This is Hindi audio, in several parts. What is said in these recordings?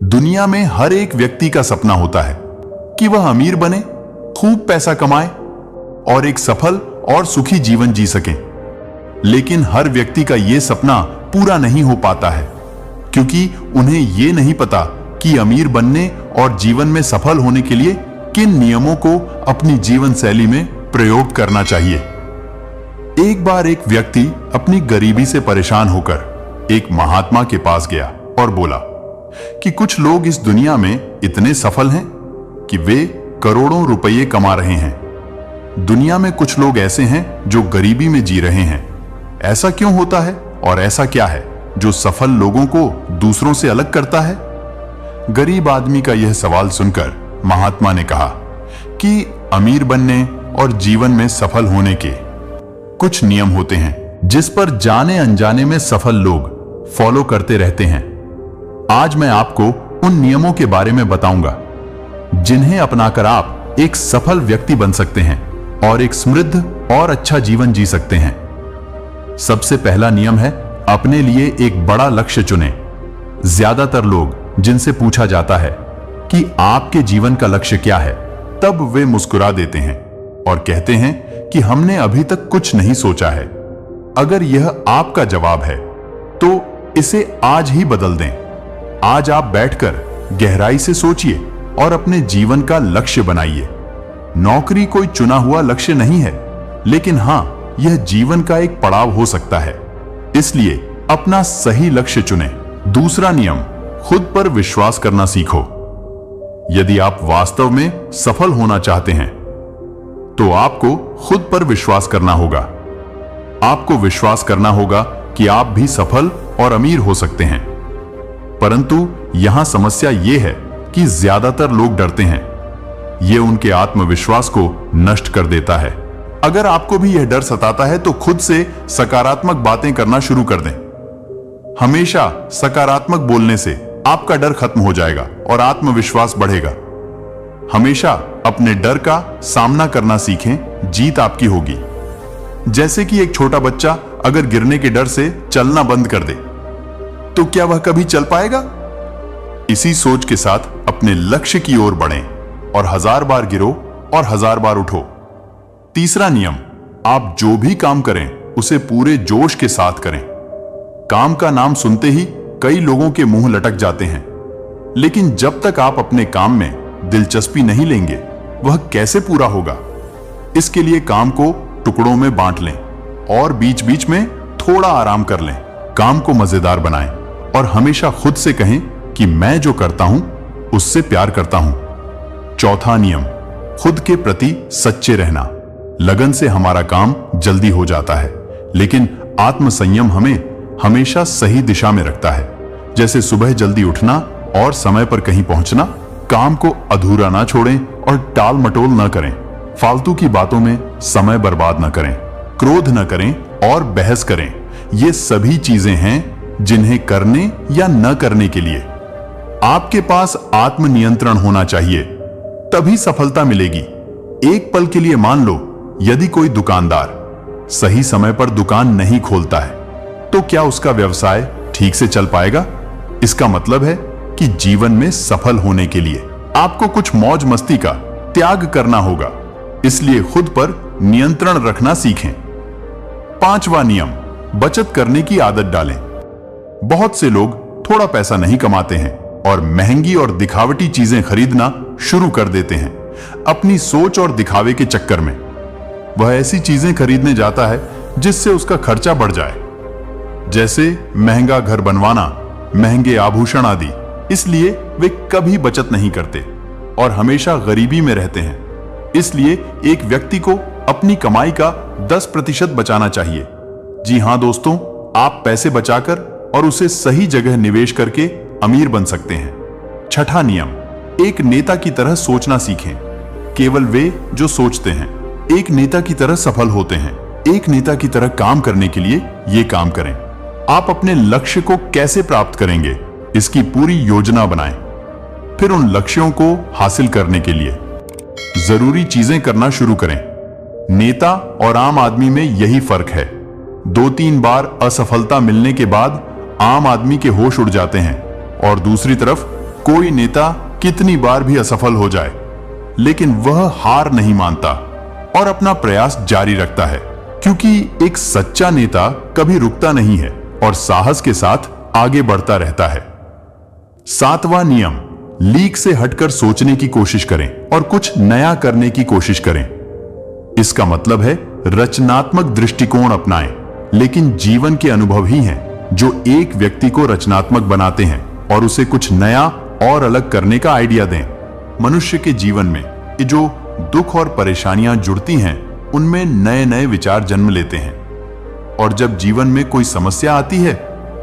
दुनिया में हर एक व्यक्ति का सपना होता है कि वह अमीर बने, खूब पैसा कमाए और एक सफल और सुखी जीवन जी सके। लेकिन हर व्यक्ति का यह सपना पूरा नहीं हो पाता है, क्योंकि उन्हें यह नहीं पता कि अमीर बनने और जीवन में सफल होने के लिए किन नियमों को अपनी जीवन शैली में प्रयोग करना चाहिए। एक बार एक व्यक्ति अपनी गरीबी से परेशान होकर एक महात्मा के पास गया और बोला कि कुछ लोग इस दुनिया में इतने सफल हैं कि वे करोड़ों रुपये कमा रहे हैं। दुनिया में कुछ लोग ऐसे हैं जो गरीबी में जी रहे हैं। ऐसा क्यों होता है और ऐसा क्या है जो सफल लोगों को दूसरों से अलग करता है? गरीब आदमी का यह सवाल सुनकर महात्मा ने कहा कि अमीर बनने और जीवन में सफल होने के कुछ नियम होते हैं जिस पर जाने अनजाने में सफल लोग फॉलो करते रहते हैं। आज मैं आपको उन नियमों के बारे में बताऊंगा जिन्हें अपनाकर आप एक सफल व्यक्ति बन सकते हैं और एक समृद्ध और अच्छा जीवन जी सकते हैं। सबसे पहला नियम है, अपने लिए एक बड़ा लक्ष्य चुनें। ज्यादातर लोग जिनसे पूछा जाता है कि आपके जीवन का लक्ष्य क्या है, तब वे मुस्कुरा देते हैं और कहते हैं कि हमने अभी तक कुछ नहीं सोचा है। अगर यह आपका जवाब है तो इसे आज ही बदल दें। आज आप बैठकर गहराई से सोचिए और अपने जीवन का लक्ष्य बनाइए। नौकरी कोई चुना हुआ लक्ष्य नहीं है, लेकिन हां, यह जीवन का एक पड़ाव हो सकता है। इसलिए अपना सही लक्ष्य चुनें। दूसरा नियम, खुद पर विश्वास करना सीखो। यदि आप वास्तव में सफल होना चाहते हैं तो आपको खुद पर विश्वास करना होगा। आपको विश्वास करना होगा कि आप भी सफल और अमीर हो सकते हैं। परंतु यहां समस्या यह है कि ज्यादातर लोग डरते हैं। यह उनके आत्मविश्वास को नष्ट कर देता है। अगर आपको भी यह डर सताता है तो खुद से सकारात्मक बातें करना शुरू कर दें। हमेशा सकारात्मक बोलने से आपका डर खत्म हो जाएगा और आत्मविश्वास बढ़ेगा। हमेशा अपने डर का सामना करना सीखें, जीत आपकी होगी। जैसे कि एक छोटा बच्चा अगर गिरने के डर से चलना बंद कर दे तो क्या वह कभी चल पाएगा? इसी सोच के साथ अपने लक्ष्य की ओर बढ़ें और 1000 बार गिरो और 1000 बार उठो। तीसरा नियम, आप जो भी काम करें उसे पूरे जोश के साथ करें। काम का नाम सुनते ही कई लोगों के मुंह लटक जाते हैं, लेकिन जब तक आप अपने काम में दिलचस्पी नहीं लेंगे वह कैसे पूरा होगा? इसके लिए काम को टुकड़ों में बांट लें और बीच बीच में थोड़ा आराम कर लें। काम को मजेदार बनाएं और हमेशा खुद से कहें कि मैं जो करता हूं उससे प्यार करता हूं। चौथा नियम, खुद के प्रति सच्चे रहना। लगन से हमारा काम जल्दी हो जाता है, लेकिन आत्मसंयम हमें हमेशा सही दिशा में रखता है। जैसे सुबह जल्दी उठना और समय पर कहीं पहुंचना। काम को अधूरा ना छोड़ें और टाल मटोल न करें। फालतू की बातों में समय बर्बाद न करें। क्रोध न करें और बहस करें। ये सभी चीजें हैं जिन्हें करने या न करने के लिए आपके पास आत्मनियंत्रण होना चाहिए, तभी सफलता मिलेगी। एक पल के लिए मान लो, यदि कोई दुकानदार सही समय पर दुकान नहीं खोलता है तो क्या उसका व्यवसाय ठीक से चल पाएगा? इसका मतलब है कि जीवन में सफल होने के लिए आपको कुछ मौज मस्ती का त्याग करना होगा। इसलिए खुद पर नियंत्रण रखना सीखें। पांचवा नियम, बचत करने की आदत डालें। बहुत से लोग थोड़ा पैसा नहीं कमाते हैं और महंगी और दिखावटी चीजें खरीदना शुरू कर देते हैं। अपनी सोच और दिखावे के चक्कर में वह ऐसी चीजें खरीदने जाता है जिससे उसका खर्चा बढ़ जाए, जैसे महंगा घर बनवाना, महंगे आभूषण आदि। इसलिए वे कभी बचत नहीं करते और हमेशा गरीबी में रहते हैं। इसलिए एक व्यक्ति को अपनी कमाई का 10% बचाना चाहिए। जी हां दोस्तों, आप पैसे बचाकर और उसे सही जगह निवेश करके अमीर बन सकते हैं। छठा नियम, एक नेता की तरह सोचना सीखें। केवल वे जो सोचते हैं एक नेता की तरह सफल होते हैं। एक नेता की तरह काम करने के लिए ये काम करें। आप अपने लक्ष्य को कैसे प्राप्त करेंगे, इसकी पूरी योजना बनाएं। फिर उन लक्ष्यों को हासिल करने के लिए जरूरी चीजें करना शुरू करें। नेता और आम आदमी में यही फर्क है। 2-3 बार असफलता मिलने के बाद आम आदमी के होश उड़ जाते हैं और दूसरी तरफ कोई नेता कितनी बार भी असफल हो जाए, लेकिन वह हार नहीं मानता और अपना प्रयास जारी रखता है, क्योंकि एक सच्चा नेता कभी रुकता नहीं है और साहस के साथ आगे बढ़ता रहता है। 7वां नियम, लीक से हटकर सोचने की कोशिश करें और कुछ नया करने की कोशिश करें। इसका मतलब है रचनात्मक दृष्टिकोण अपनाएं, लेकिन जीवन के अनुभव ही हैं जो एक व्यक्ति को रचनात्मक बनाते हैं और उसे कुछ नया और अलग करने का आइडिया दें। मनुष्य के जीवन में ये जो दुख और परेशानियां जुड़ती हैं, उनमें नए नए विचार जन्म लेते हैं, और जब जीवन में कोई समस्या आती है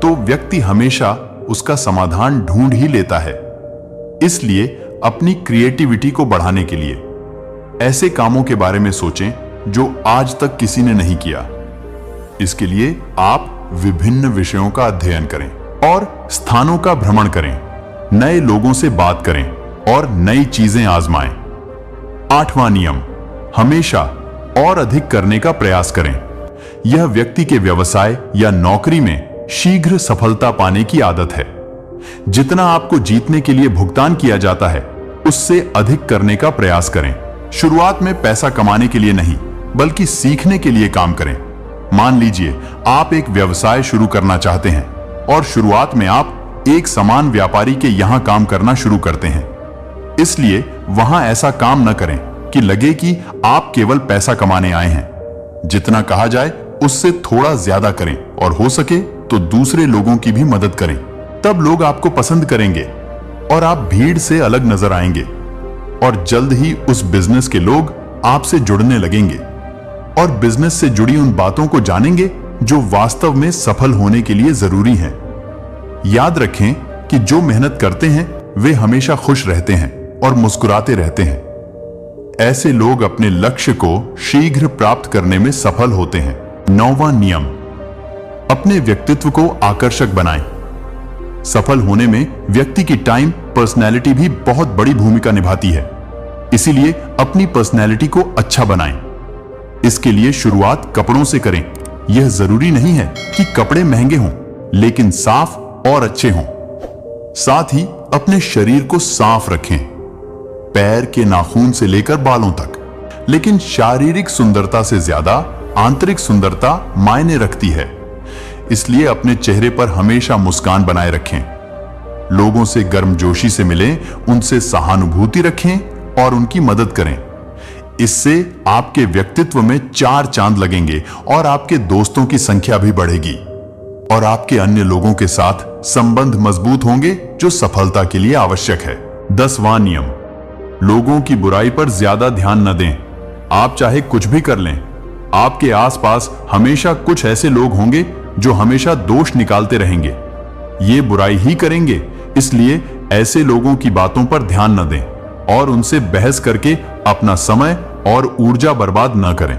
तो व्यक्ति हमेशा उसका समाधान ढूंढ ही लेता है। इसलिए अपनी क्रिएटिविटी को बढ़ाने के लिए ऐसे कामों के बारे में सोचें जो आज तक किसी ने नहीं किया। इसके लिए आप विभिन्न विषयों का अध्ययन करें और स्थानों का भ्रमण करें, नए लोगों से बात करें और नई चीजें आजमाएं। 8वां नियम, हमेशा और अधिक करने का प्रयास करें। यह व्यक्ति के व्यवसाय या नौकरी में शीघ्र सफलता पाने की आदत है। जितना आपको जीतने के लिए भुगतान किया जाता है, उससे अधिक करने का प्रयास करें। शुरुआत में पैसा कमाने के लिए नहीं, बल्कि सीखने के लिए काम करें। मान लीजिए आप एक व्यवसाय शुरू करना चाहते हैं और शुरुआत में आप एक सामान व्यापारी के यहां काम करना शुरू करते हैं। इसलिए वहां ऐसा काम न करें कि लगे कि आप केवल पैसा कमाने आए हैं। जितना कहा जाए उससे थोड़ा ज्यादा करें और हो सके तो दूसरे लोगों की भी मदद करें। तब लोग आपको पसंद करेंगे और आप भीड़ से अलग नजर आएंगे, और जल्द ही उस बिजनेस के लोग आपसे जुड़ने लगेंगे और बिजनेस से जुड़ी उन बातों को जानेंगे जो वास्तव में सफल होने के लिए जरूरी हैं। याद रखें कि जो मेहनत करते हैं वे हमेशा खुश रहते हैं और मुस्कुराते रहते हैं। ऐसे लोग अपने लक्ष्य को शीघ्र प्राप्त करने में सफल होते हैं। 9वां नियम, अपने व्यक्तित्व को आकर्षक बनाएं। सफल होने में व्यक्ति की टाइम पर्सनैलिटी भी बहुत बड़ी भूमिका निभाती है। इसीलिए अपनी पर्सनैलिटी को अच्छा बनाएं। इसके लिए शुरुआत कपड़ों से करें। यह जरूरी नहीं है कि कपड़े महंगे हों, लेकिन साफ और अच्छे हों। साथ ही अपने शरीर को साफ रखें, पैर के नाखून से लेकर बालों तक। लेकिन शारीरिक सुंदरता से ज्यादा आंतरिक सुंदरता मायने रखती है। इसलिए अपने चेहरे पर हमेशा मुस्कान बनाए रखें। लोगों से गर्मजोशी से मिलें, उनसे सहानुभूति रखें और उनकी मदद करें। इससे आपके व्यक्तित्व में 4 चांद लगेंगे और आपके दोस्तों की संख्या भी बढ़ेगी और आपके अन्य लोगों के साथ संबंध मजबूत होंगे, जो सफलता के लिए आवश्यक है। 10वां नियम, लोगों की बुराई पर ज्यादा ध्यान न दें। आप चाहे कुछ भी कर लें, आपके आसपास हमेशा कुछ ऐसे लोग होंगे जो हमेशा दोष निकालते रहेंगे। ये बुराई ही करेंगे, इसलिए ऐसे लोगों की बातों पर ध्यान न दें और उनसे बहस करके अपना समय और ऊर्जा बर्बाद न करें,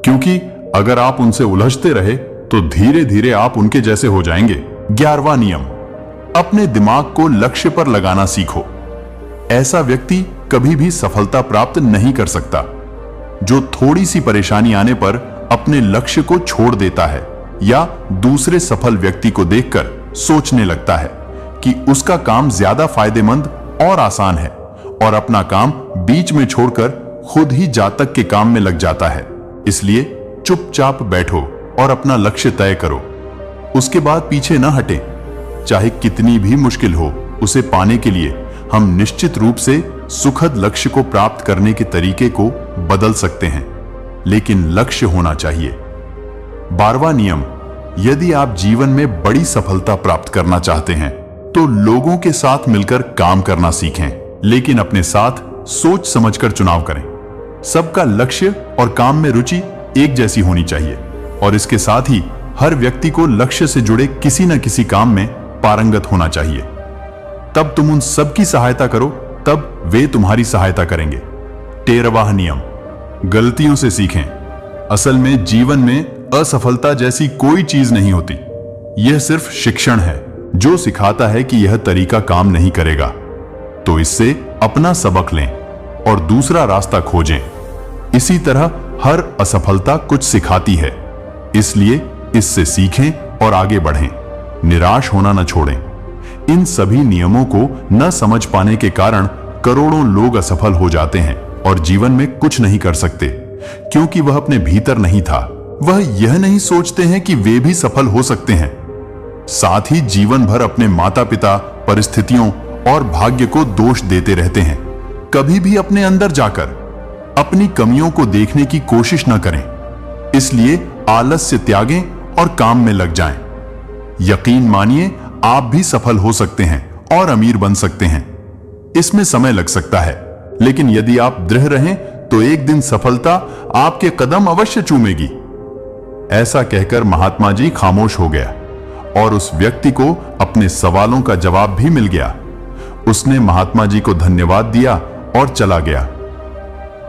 क्योंकि अगर आप उनसे उलझते रहे तो धीरे धीरे आप उनके जैसे हो जाएंगे। 11वां नियम, अपने दिमाग को लक्ष्य पर लगाना सीखो। ऐसा व्यक्ति कभी भी सफलता प्राप्त नहीं कर सकता जो थोड़ी सी परेशानी आने पर अपने लक्ष्य को छोड़ देता है या दूसरे सफल व्यक्ति को देखकर सोचने लगता है कि उसका काम ज्यादा फायदेमंद और आसान है और अपना काम बीच में छोड़कर खुद ही जातक के काम में लग जाता है। इसलिए चुपचाप बैठो और अपना लक्ष्य तय करो। उसके बाद पीछे न हटें। चाहे कितनी भी मुश्किल हो, उसे पाने के लिए हम निश्चित रूप से सुखद लक्ष्य को प्राप्त करने के तरीके को बदल सकते हैं, लेकिन लक्ष्य होना चाहिए। 12वां नियम, यदि आप जीवन में बड़ी सफलता प्राप्त करना चाहते हैं तो लोगों के साथ मिलकर काम करना सीखें, लेकिन अपने साथ सोच समझकर चुनाव करें। सबका लक्ष्य और काम में रुचि एक जैसी होनी चाहिए और इसके साथ ही हर व्यक्ति को लक्ष्य से जुड़े किसी न किसी काम में पारंगत होना चाहिए। तब तुम उन सबकी सहायता करो, तब वे तुम्हारी सहायता करेंगे। 13वां नियम, गलतियों से सीखें। असल में जीवन में असफलता जैसी कोई चीज नहीं होती। यह सिर्फ शिक्षण है जो सिखाता है कि यह तरीका काम नहीं करेगा, तो इससे अपना सबक लें और दूसरा रास्ता खोजें। इसी तरह हर असफलता कुछ सिखाती है, इसलिए इससे सीखें और आगे बढ़ें। निराश होना न छोड़ें। इन सभी नियमों को न समझ पाने के कारण करोड़ों लोग असफल हो जाते हैं और जीवन में कुछ नहीं कर सकते, क्योंकि वह अपने भीतर नहीं था। वह यह नहीं सोचते हैं कि वे भी सफल हो सकते हैं। साथ ही जीवन भर अपने माता पिता, परिस्थितियों और भाग्य को दोष देते रहते हैं। कभी भी अपने अंदर जाकर अपनी कमियों को देखने की कोशिश न करें। इसलिए आलस्य त्यागें और काम में लग जाएं। यकीन मानिए, आप भी सफल हो सकते हैं और अमीर बन सकते हैं। इसमें समय लग सकता है, लेकिन यदि आप दृढ़ रहें तो एक दिन सफलता आपके कदम अवश्य चूमेगी। ऐसा कहकर महात्मा जी खामोश हो गया और उस व्यक्ति को अपने सवालों का जवाब भी मिल गया। उसने महात्मा जी को धन्यवाद दिया और चला गया।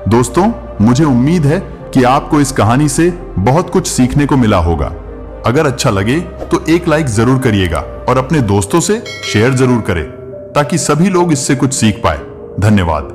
दोस्तों, मुझे उम्मीद है कि आपको इस कहानी से बहुत कुछ सीखने को मिला होगा। अगर अच्छा लगे तो एक लाइक जरूर करिएगा और अपने दोस्तों से शेयर जरूर करें ताकि सभी लोग इससे कुछ सीख पाए। धन्यवाद।